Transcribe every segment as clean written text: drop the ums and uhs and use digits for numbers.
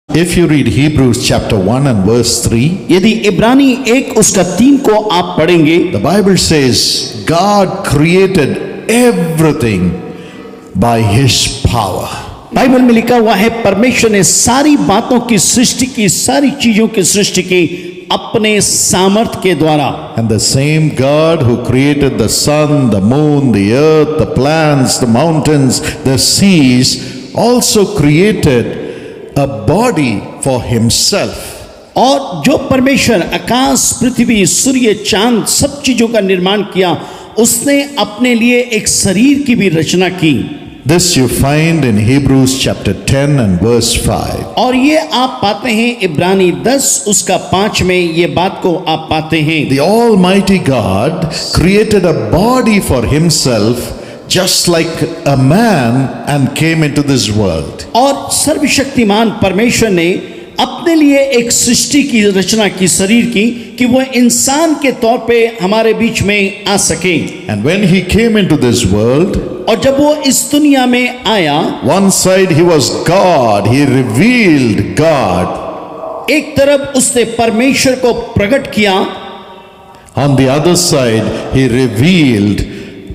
If you read Hebrews chapter 1 and verse 3, यदि इब्रानी 1 उसका 3 को आप पढ़ेंगे, the Bible says God created everything by His power. Bible में लिखा हुआ है परमेश्वर ने सारी बातों की सृष्टि की, सारी चीजों की सृष्टि की अपने सामर्थ के द्वारा। And the same God who created the sun, the moon, the earth, the plants, the mountains, the seas, also created a body for Himself. और जो परमेश्वर आकाश, पृथ्वी, सूर्य, चांद सब चीजों का निर्माण किया, उसने अपने लिए एक शरीर की भी रचना की। This you find in Hebrews chapter 10 and verse 5. और ये आप पाते हैं इब्रानी 10 उसका 5 में ये बात को आप पाते हैं। The Almighty God created a body for Himself just like a man and came into this world. और सर्वशक्तिमान परमेश्वर ने अपने लिए एक सृष्टि की रचना की, शरीर की, कि वो इंसान के तौर पे हमारे बीच में आ सके। And when He came into this world, और जब वो इस दुनिया में आया, one side He was God, He revealed God. एक तरफ उसने परमेश्वर को प्रकट किया, On the other side He revealed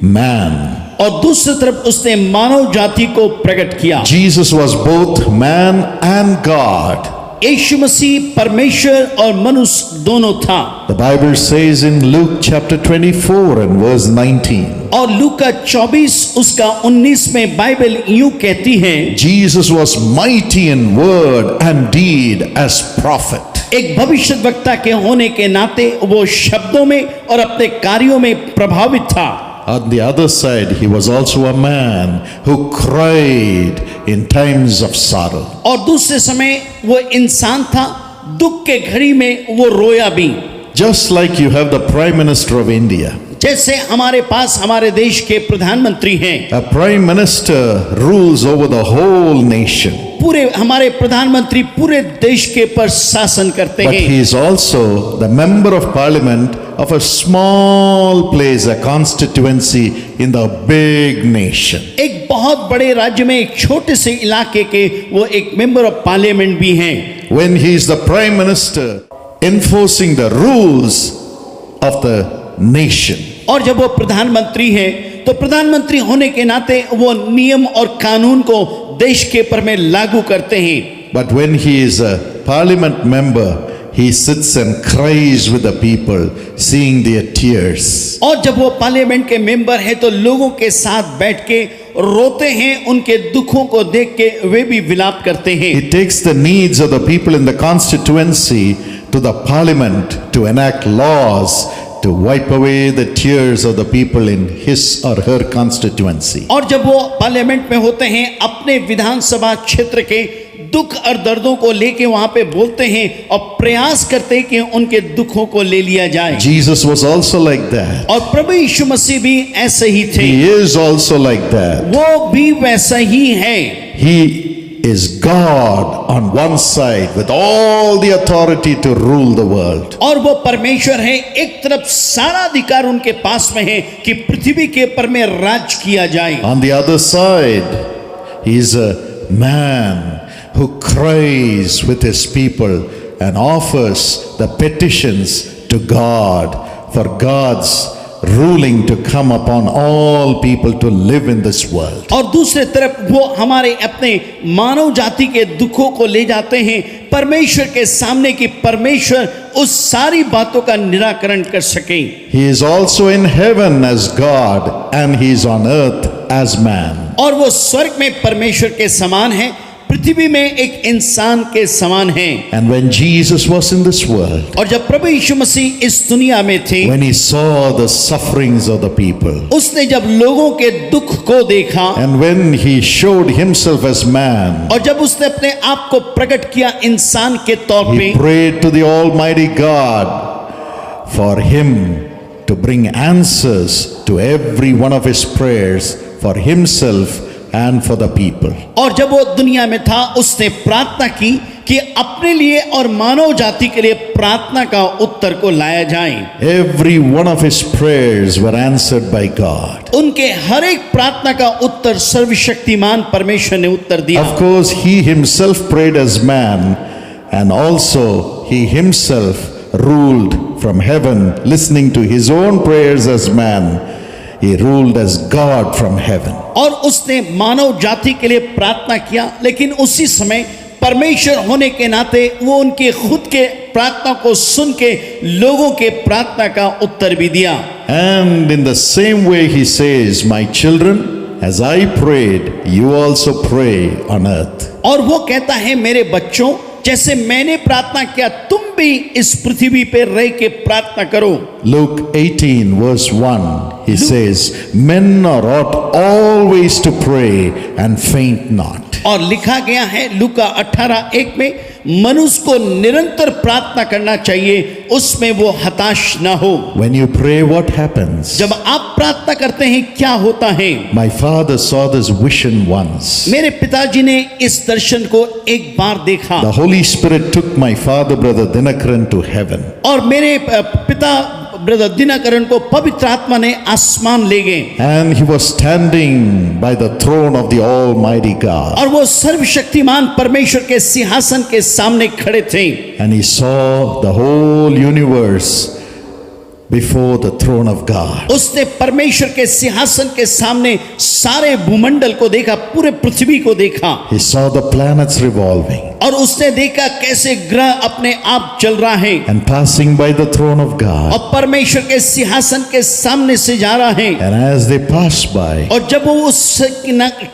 man. और दूसरी तरफ उसने मानव जाति को प्रकट किया। Jesus was both man and God. यीशु मसीह परमेश्वर और मनुष्य दोनों था। The Bible says in Luke chapter 24 and verse 19. और लूका 24 उसका 19 में बाइबल यूं कहती है, Jesus was mighty in word and deed as prophet. एक भविष्यद्वक्ता के होने के नाते वो शब्दों में और अपने कार्यों में प्रभावित था। On the other side, He was also a man who cried in times of sorrow. और दूसरे समय वो इंसान था, दुख के घड़ी में वो रोया भी। Just like you have the Prime Minister of India. जैसे हमारे पास हमारे देश के प्रधानमंत्री हैं, A Prime Minister rules over the whole nation. पूरे हमारे प्रधानमंत्री पूरे देश के पर शासन करते But हैं। he is also the member of parliament of a small place, a constituency in the big nation. एक बहुत बड़े राज्य में एक छोटे से इलाके के वो एक मेंबर ऑफ पार्लियामेंट भी हैं। When he is the Prime Minister enforcing the rules of the nation. और जब वो प्रधानमंत्री हैं, तो प्रधानमंत्री होने के नाते वो नियम और कानून को देश के पर में लागू करते हैं। But when he is a parliament member, he sits and cries with the people, seeing their tears. और जब वो पार्लियामेंट के मेंबर है तो लोगों के साथ बैठ के रोते हैं, उनके दुखों को देख के वे भी विलाप करते हैं। He takes the needs of the people in the constituency to the parliament to enact laws to wipe away the tears of the people in his or her constituency. और जब वो पार्लियामेंट में होते हैं, अपने विधानसभा क्षेत्र के दुख और दर्दों को लेके वहां पे बोलते हैं और प्रयास करते हैं कि उनके दुखों को ले लिया जाए। Jesus was also like that. और प्रभु यीशु मसीह भी ऐसे ही थे। He is also like that. वो भी वैसा ही है। He is God on one side with all the authority to rule the world. और वो परमेश्वर है, एक तरफ सारा अधिकार उनके पास में है कि पृथ्वी के ऊपर में राज किया जाए। On the other side, he is a man who cries with his people and offers the petitions to God for God's ruling to come upon all people to live in this world. और दूसरे तरफ वो हमारे अपने मानव जाति के दुखों को ले जाते हैं परमेश्वर के सामने कि परमेश्वर उस सारी बातों का निराकरण कर सके। He is also in heaven as God and he is on earth as man. और वो स्वर्ग में परमेश्वर के समान है, पृथ्वी में एक इंसान के समान है। And when Jesus was in this world, और जब प्रभु यीशु मसीह इस दुनिया में थे, when he saw the sufferings of the people, उसने जब लोगों के दुख को देखा, and when he showed himself as man, और जब उसने अपने आप को प्रकट किया इंसान के तौर पे, he prayed to the Almighty God for him to bring answers to every one of his prayers for himself and for the people. और जब वो दुनिया में था उसने प्रार्थना की कि अपने लिए और मानव जाति के लिए प्रार्थना का उत्तर को लाया जाए। Every one of his prayers were answered by God. उनके हर एक प्रार्थना का उत्तर सर्वशक्तिमान परमेश्वर ने उत्तर दिया। Of course, he himself prayed as man, and also he himself ruled from heaven, listening to his own prayers as man. He ruled as God from heaven. और उसने मानव जाति के लिए प्रार्थना किया, लेकिन उसी समय परमेश्वर होने के नाते वो उनके खुद के प्रार्थना को सुन के लोगों के प्रार्थना का उत्तर भी दिया। And in the same way he says, my children, as I prayed, you also pray on earth. और वो कहता है, मेरे बच्चों, जैसे मैंने प्रार्थना किया तुम भी इस पृथ्वी पे रह के प्रार्थना करो। Luke 18 verse 1, he says, men are ought always to pray and faint not. और लिखा गया है लूका 18:1 में, मनुष्य को निरंतर प्रार्थना करना चाहिए, उसमें वो हताश ना हो। When you pray, what happens? जब आप प्रार्थना करते हैं क्या होता है? My father saw this vision once. मेरे पिताजी ने इस दर्शन को एक बार देखा। The Holy Spirit took my father, brother Dinakaran, to heaven. और मेरे पिता ब्रदर दिनकरण को पवित्र आत्मा ने आसमान ले गए। And he was standing by the throne of the Almighty God. और वो सर्वशक्तिमान परमेश्वर के सिंहासन के सामने खड़े थे। And he saw the whole universe before the throne of God. उसने परमेश्वर के सिंहासन के सामने सारे भूमंडल को देखा, पूरे पृथ्वी को देखा। He saw the planets revolving और उसने देखा कैसे ग्रह अपने आप चल रहा है and passing by the throne of God. और परमेश्वर के सिंहासन के सामने से जा रहा है। And as they passed by, और जब वो उस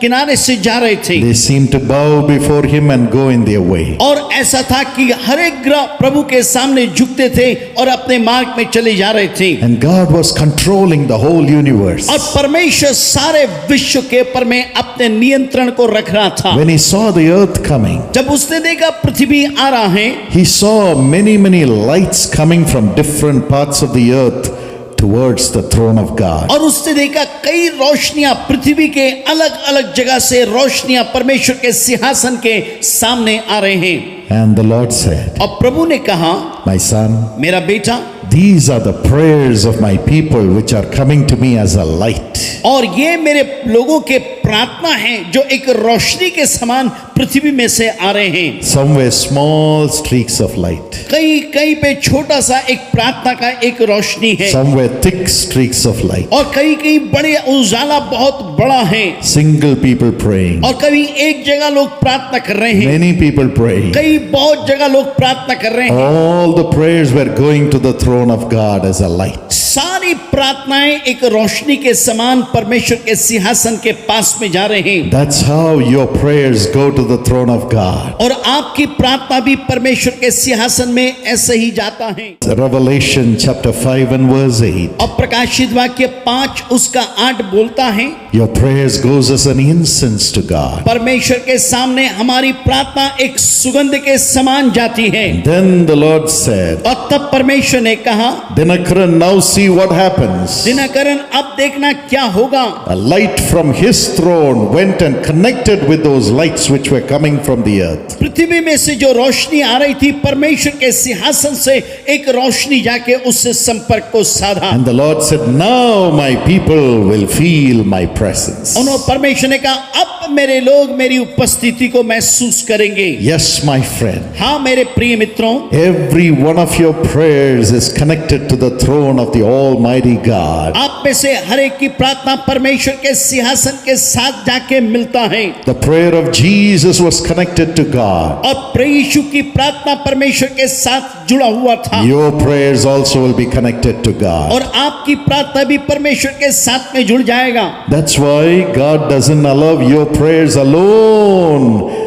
किनारे से जा रहे थे, they seemed to bow before him and go in their way. और ऐसा था कि हर एक ग्रह प्रभु के सामने झुकते थे और अपने मार्ग में चले जा रहे थे। And God was controlling the whole universe. और परमेश्वर सारे विश्व के ऊपर में अपने नियंत्रण को रख रहा था। When he saw the earth coming, जब उसने देखा पृथ्वी आ रहा है, he saw many lights coming from different parts of the earth towards the throne of God. और उसने देखा कई रोशनियां पृथ्वी के अलग अलग जगह से रोशनियां परमेश्वर के सिंहासन के सामने आ रहे हैं। And the Lord said, और प्रभु ने कहा, my son, मेरा बेटा, these are the prayers of my people which are coming to me as a light. और ये मेरे लोगों के प्रार्थना है जो एक रोशनी के समान पृथ्वी में से आ रहे हैं। Somewhere small streaks of light. कहीं पे छोटा सा एक प्रार्थना का एक रोशनी है, Somewhere thick streaks of light. और कहीं बड़े उजाला बहुत बड़ा है, Single people praying. और कभी एक जगह लोग प्रार्थना कर रहे हैं, Many people praying. कई बहुत जगह लोग प्रार्थना कर रहे हैं। All the prayers were going to the throne of God as a light. सारी प्रार्थनाएं एक रोशनी के समान परमेश्वर के सिंहासन के पास में जा रहे हैं। That's how your prayers go to the throne of God. और आपकी प्रार्थना भी परमेश्वर के सिंहासन में ऐसे ही जाता है। Revelation chapter 5 and verse 8. और प्रकाशित वाक्य 5 उसका 8 बोलता है, Your prayers goes as an incense to God. परमेश्वर के सामने हमारी प्रार्थना एक सुगंध के समान जाती है। Then the Lord said, और तब परमेश्वर ने कहा, Dinakaran, now see what happens. दिनकरण, अब देखना क्या होगा। A light from his throne went and connected with those lights which were coming from the earth. पृथ्वी में से जो रोशनी आ रही थी परमेश्वर के सिंहासन से एक रोशनी जाके उससे संपर्क को साधा। And the Lord said, now my people will feel my presence. उन्होंने परमेश्वर ने कहा, अब मेरे लोग मेरी उपस्थिति को महसूस करेंगे। Yes, my friend. हाँ मेरे प्रिय मित्रों, Every one of your prayers is connected to the throne of the Almighty God. आप में से हर एक की प्रार्थना परमेश्वर के सिंहासन के साथ जाके मिलता है। The prayer of Jesus was connected to God. और प्रभु यीशु की प्रार्थना परमेश्वर के साथ जुड़ा हुआ था। Your prayers also will be connected to God. और आपकी प्रार्थना भी परमेश्वर के साथ में जुड़ जाएगा। That's why God doesn't allow your prayers alone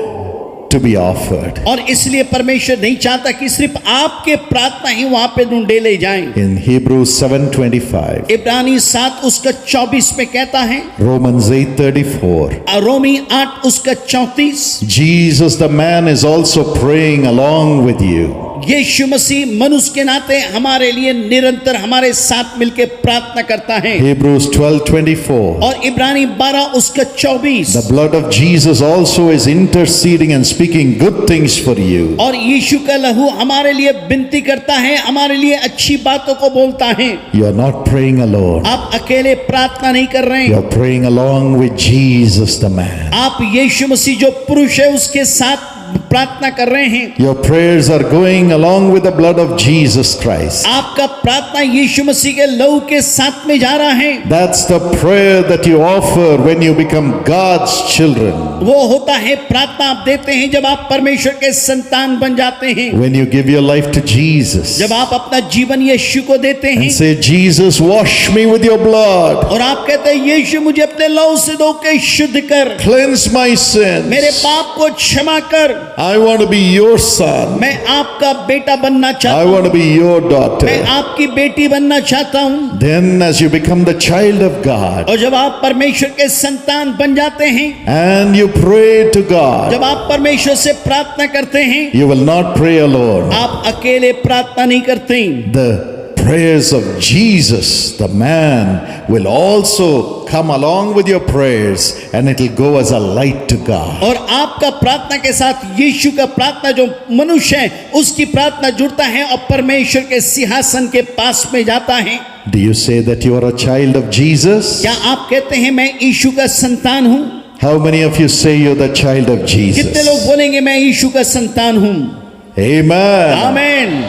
to be offered. और इसलिए परमेश्वर नहीं चाहता कि सिर्फ आपके प्रार्थना ही वहां पे ढूंढे ले जाएं। In Hebrews 7:25, इब्रानी 7 उसका 24 में कहता है, Romans 8:34, रोमी 8 उसका 34, Jesus the man is also praying along with you. यीशु मसीह मनुष्य के नाते हमारे लिए निरंतर हमारे साथ मिलकर प्रार्थना करता है। Hebrews 12:24. और इब्रानी 12 उसका 24। The blood of Jesus also is interceding and speaking good things for you. और यीशु का लहू हमारे लिए विनती करता है, हमारे लिए अच्छी बातों को बोलता है। You are not praying alone. आप अकेले प्रार्थना नहीं कर रहे You हैं, are praying along with Jesus the man. आप यीशु मसीह जो पुरुष है उसके साथ प्रार्थना कर रहे हैं। Your prayers are going along with the blood of Jesus Christ. आपका प्रार्थना यीशु मसीह के लहू के साथ में जा रहा है। That's the prayer that you offer when you become God's children. वो होता है प्रार्थना आप देते हैं जब आप परमेश्वर के संतान बन जाते हैं, When you give your life to Jesus जब आप अपना जीवन यीशु को देते हैं and say, Jesus, wash me with your blood. और आप कहते हैं यीशु मुझे अपने लहू से धो के शुद्ध कर, Cleanse my sins. मेरे पाप को क्षमा कर। I want to be your son. मैं आपका बेटा बनना चाहता I हूँ, want to be your मैं daughter. आपकी बेटी बनना चाहता हूँ। Then as you become the child of God और जब आप परमेश्वर के संतान बन जाते हैं, and you pray to God, जब आप परमेश्वर से प्रार्थना करते हैं, you will not pray alone. आप अकेले प्रार्थना नहीं करते। The prayers of Jesus, the man, will also come along with your prayers and it will go as a light to God. और आपका प्रार्थना के साथ यीशु का प्रार्थना जो मनुष्य है उसकी प्रार्थना जुड़ता है और परमेश्वर के सिंहासन के पास में जाता है। Do you say that you are a child of Jesus? क्या आप कहते हैं मैं यीशु का संतान हूँ? How many of you say you're the child of कितने लोग Jesus? बोलेंगे मैं यीशु का संतान हूँ? Amen. आमीन।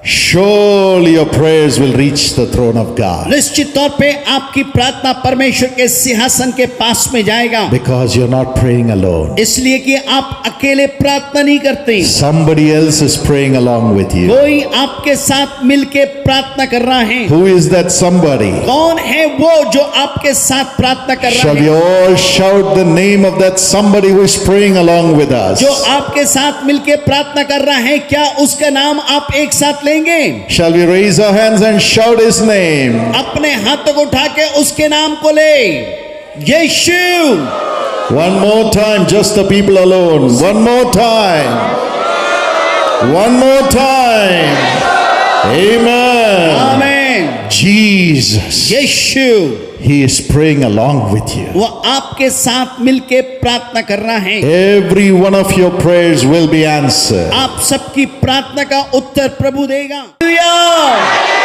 Surely your prayers will reach the throne of God निश्चित तौर पे आपकी प्रार्थना परमेश्वर के सिंहासन के पास में जाएगा, because you're not praying alone. इसलिए कि आप अकेले प्रार्थना नहीं करते, Somebody else is praying along with you. कोई आपके साथ मिलके प्रार्थना कर रहा है। Who is that somebody? कौन है वो जो आपके साथ प्रार्थना कर रहा Shall है? we all shout the name of that somebody who is praying along with us? जो आपके साथ मिलके प्रार्थना कर रहा है, क्या उसका नाम आप एक साथ लेंगे? Shall we raise our hands and shout his name? अपने हाथों को उठा के उसके नाम को ले, यीशु। One more time, just the people alone. One more time. One more time. Amen. आमीन। Jesus, Yeshu he is praying along with you. वो आपके साथ मिलके प्रार्थना कर रहा है। Every one of your prayers will be answered. आप सबकी प्रार्थना का उत्तर प्रभु देगा। हालेलुया।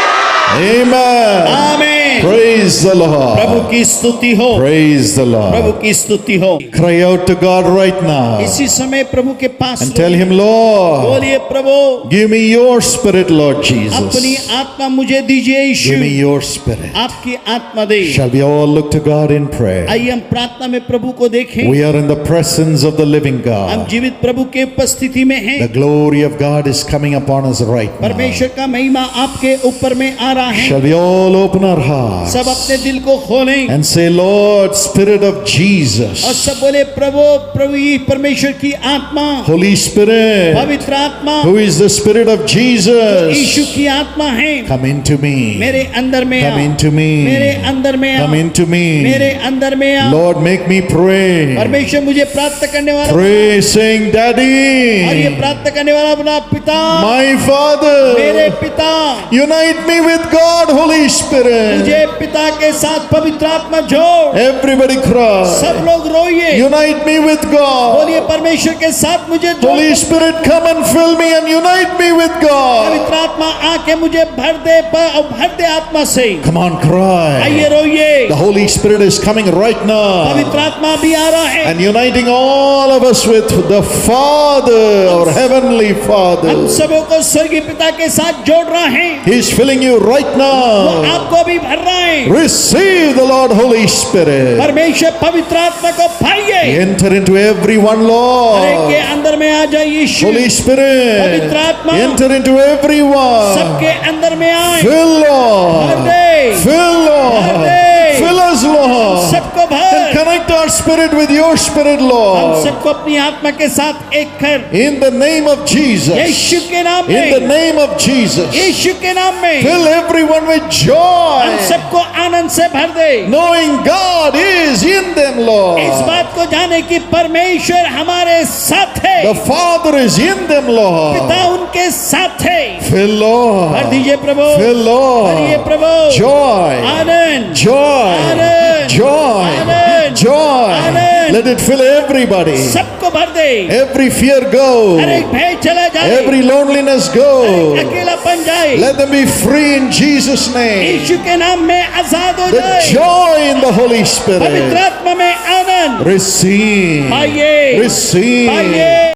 Amen. आमीन। Praise the Prabhu Lord. की स्तुति हो, Praise the प्रभु Lord. की स्तुति हो। Cry out to God right now इसी समय प्रभु के पास and tell him, Lord, बोलिए, प्रभु give me your spirit, Lord Jesus. अपनी आत्मा मुझे दीजिए यीशु, Give me your spirit. आपकी आत्मा दे। Shall we all look to God in prayer? आइए हम प्रार्थना में प्रभु को देखें। We are in the presence of the living हम God. जीवित प्रभु के उपस्थिति में हैं। The glory of God is coming upon us right now. परमेश्वर का महिमा आपके ऊपर में आ रहा है। Shall we all open our hearts सब अपने दिल को खोलें and say, Lord, Spirit of और Jesus, सब बोले, प्रभु प्रभु ये परमेश्वर की आत्मा, Holy Spirit, पवित्र आत्मा, who is the Spirit of Yeshu Jesus, की आत्मा है, come into me. मेरे अंदर में Come आ, into मेरे me. अंदर में आ, Come into मेरे me. अंदर में आ। Lord, make me pray. परमेश्वर मुझे प्रार्थना करने वाला Pray, saying, और ये Daddy, प्रार्थना करने वाला अपना पिता, my मेरे Father, पिता, unite me with God, Holy Spirit. मुझे पिता के साथ पवित्र आत्मा जोड़। Everybody cry. सब लोग रोइए, Unite me with God. बोलिए परमेश्वर के साथ मुझे जोड़। Holy Spirit, come and fill me and unite me with God. पवित्र आत्मा आके मुझे भर दे और भर दे आत्मा से। Come on, आइए cry. रोइए, The Holy Spirit is coming right now पवित्र आत्मा भी आ रहा है। and uniting all of us with the Father, our Heavenly हम Father. सबों को स्वर्गीय पिता के साथ जोड़ रहा है। He's filling you right वो now. आपको भी भर रहा है। Receive the Lord, Holy Spirit. परमेश्वर पवित्र आत्मा को पाइए, Enter into everyone, हर एक के Lord. अंदर में आ जाए यीशु। Holy Spirit, पवित्र आत्मा enter into everyone. सबके अंदर में आए, Fill, भर Lord. दे, Fill, Lord. Hallelujah. Fill us, Lord. सबको भर। And connect our spirit with your spirit, हम Lord. सबको अपनी आत्मा के साथ एक कर, In the name of Jesus. यीशु के नाम In the में, name of Jesus. यीशु के नाम में Fill everyone with हम joy. सबको आनंद से भर दे। Knowing God is in them, इस Lord. बात को जाने कि परमेश्वर हमारे साथ है, The Father is in them, पिता Lord. उनके के साथ है। Fill, Lord. भर दीजिए प्रभु, Fill, भरिए Lord. Prabhu, Joy. Anand, Joy. Anand, Joy. Anand, Joy. Anand. Let it fill everybody. सबको भर दे, Every fear go. हर एक भय चला जाए, Every loneliness go. अकेलापन जाए, Let them be free in Jesus' name. यीशु के नाम में आजाद हो The जाए, joy in the Holy पवित्र Spirit. आत्मा में आनंद Receive. पाइए, Receive. पाइए।